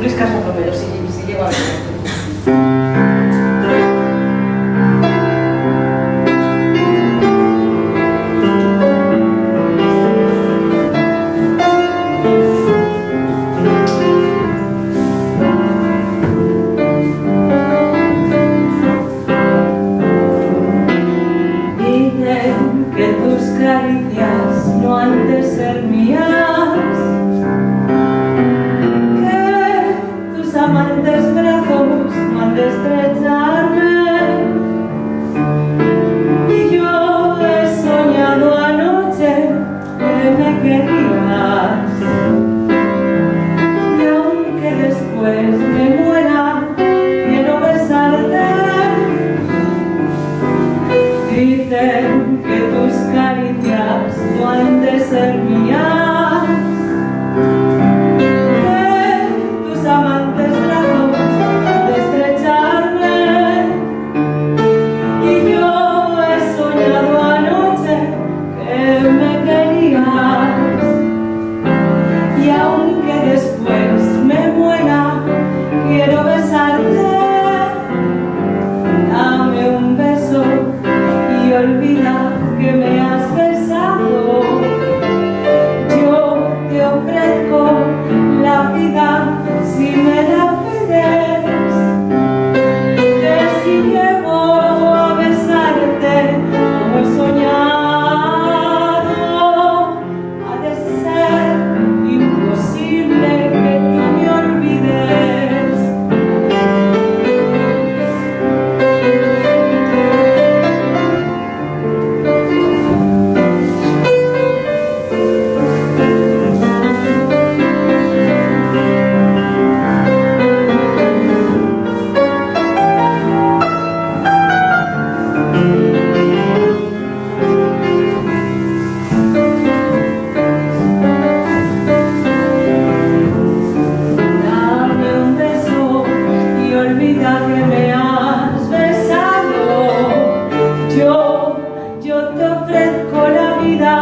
Luis Carlos Romero, si llego a ver. No han de ser mías, que tus amantes brazos no han de estrecharme, y yo he soñado anoche que me querías, y aunque después me muera quiero besarte. Dicen que tus caricias no han de ser mías, que tus amantes brazos han de estrecharme, y yo he soñado anoche que me querías, y aunque después me muera quiero besarte. Dame un beso y olvida que me has besado. Yo te ofrezco la vida si me la pides, que si llego a besarte como he soñado, ha de ser imposible que tú me olvides. Olvida que me has besado. Yo te ofrezco la vida